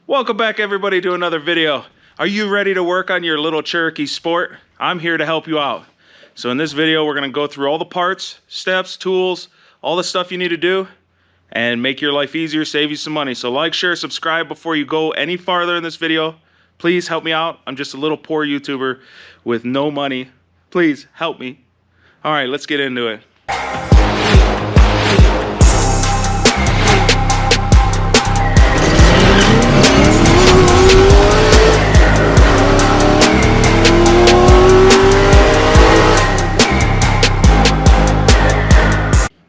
Welcome back everybody to another video. Are you ready to work on your little Cherokee Sport? I'm here to help you out. So in this video, we're gonna go through all the parts, steps, tools, all the stuff you need to do and make your life easier, save you some money. So like, share, subscribe before you go any farther in this video. Please help me out. I'm just a little poor YouTuber with no money. Please help me. All right, let's get into it.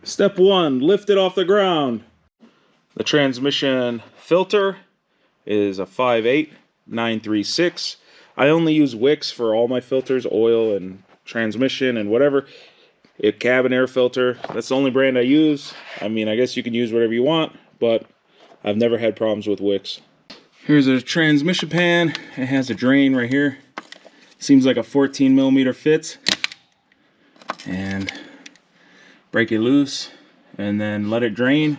Step 1, lift it off the ground. The transmission filter is a 58936. I only use wicks for all my filters, oil and transmission and whatever. A cabin air filter, that's the only brand I use. I mean, I guess you can use whatever you want, but I've never had problems with wicks. Here's a transmission pan. It has a drain right here. Seems like a 14mm fits. And break it loose and then let it drain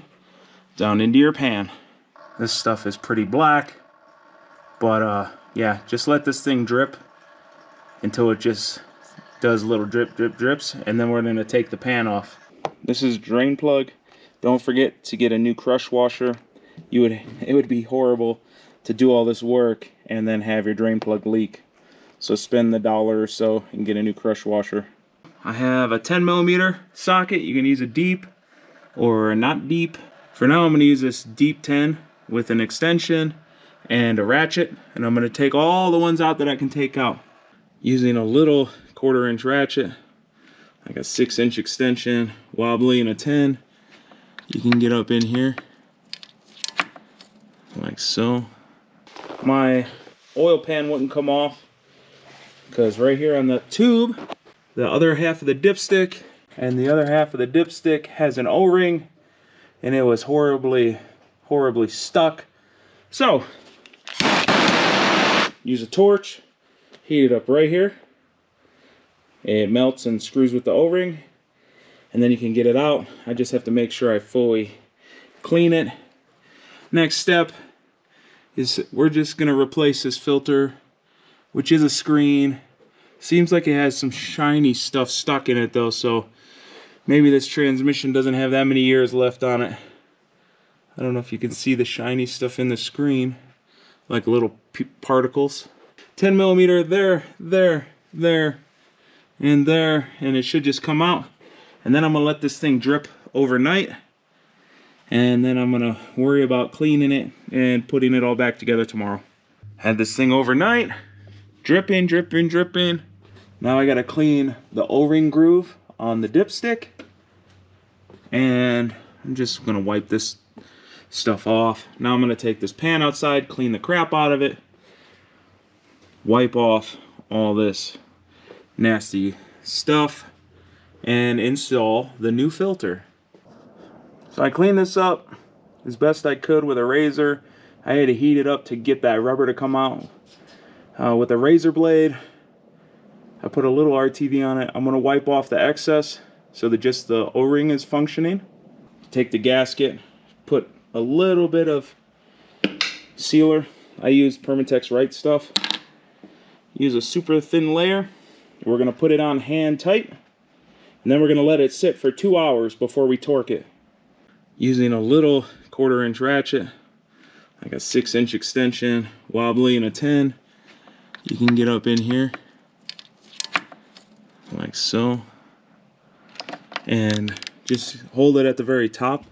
down into your pan. This stuff is pretty black, but yeah, just let this thing drip until it just does little drips, and then we're going to take the pan off. This is drain plug. Don't forget to get a new crush washer. It would be horrible to do all this work and then have your drain plug leak. So spend the $1 or so and get a new crush washer. I have a 10mm socket. You can use a deep or a not deep. For now, I'm going to use this deep 10 with an extension and a ratchet, and I'm going to take all the ones out that I can take out. Using a little 1/4" ratchet, like a 6" extension, wobbly, and a 10. You can get up in here, like so. My oil pan wouldn't come off, because right here on the tube, the other half of the dipstick and the other half of the dipstick has an O-ring, and it was horribly stuck. So use a torch, heat it up right here. It melts and screws with the O-ring, and then you can get it out. I just have to make sure I fully clean it. Next step is we're just gonna replace this filter, which is a screen. Seems like it has some shiny stuff stuck in it though, so maybe this transmission doesn't have that many years left on it. I don't know if you can see the shiny stuff in the screen, like little particles. 10mm there, and it should just come out. And then I'm gonna let this thing drip overnight, and then I'm gonna worry about cleaning it and putting it all back together tomorrow. Had this thing overnight. Dripping. Now I gotta clean the O-ring groove on the dipstick, and I'm just gonna wipe this stuff off. Now I'm gonna take this pan outside, clean the crap out of it, wipe off all this nasty stuff, and install the new filter. So I cleaned this up as best I could with a razor. I had to heat it up to get that rubber to come out. With a razor blade, I put a little RTV on it. I'm going to wipe off the excess so that just the O-ring is functioning. Take the gasket, put a little bit of sealer. I use Permatex Right Stuff. Use a super thin layer. We're going to put it on hand tight, and then we're going to let it sit for 2 hours before we torque it. Using a little 1/4" ratchet, like a 6" extension, wobbly, and a 10. You can get up in here like so, and just hold it at the very top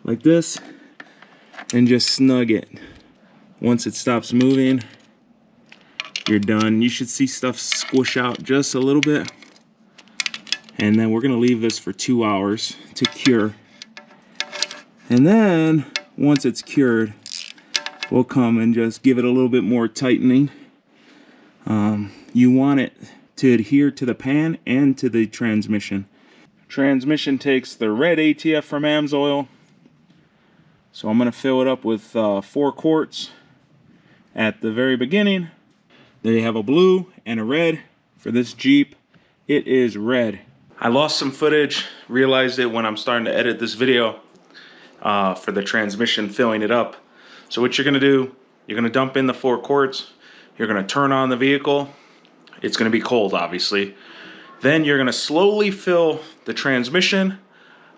like this, and just snug it. Once it stops moving, you're done. You should see stuff squish out just a little bit, and then we're gonna leave this for 2 hours to cure. And then once it's cured, we'll come and just give it a little bit more tightening. You want it to adhere to the pan and to the transmission. Transmission takes the red ATF from AMSOIL. So I'm going to fill it up with 4 quarts at the very beginning. They have a blue and a red. For this Jeep, it is red. I lost some footage, realized it when I'm starting to edit this video for the transmission, filling it up. So what you're gonna do, you're gonna dump in the 4 quarts, you're gonna turn on the vehicle. It's gonna be cold, obviously. Then you're gonna slowly fill the transmission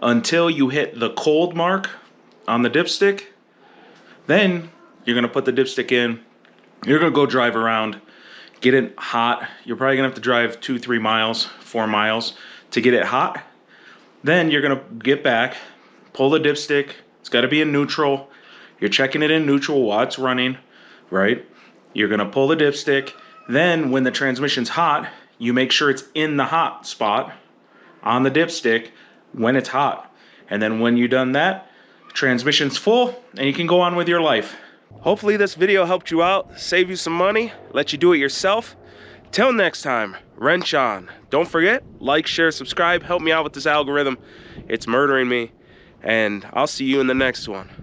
until you hit the cold mark on the dipstick. Then you're gonna put the dipstick in. You're gonna go drive around, get it hot. You're probably gonna have to drive 2-3 miles, 4 miles to get it hot. Then you're gonna get back, pull the dipstick. It's gotta be in neutral. You're checking it in neutral while it's running, right? You're gonna pull the dipstick. Then when the transmission's hot, you make sure it's in the hot spot on the dipstick when it's hot. And then when you've done that, transmission's full and you can go on with your life. Hopefully this video helped you out, save you some money, let you do it yourself. Till next time, wrench on. Don't forget, like, share, subscribe, help me out with this algorithm. It's murdering me, and I'll see you in the next one.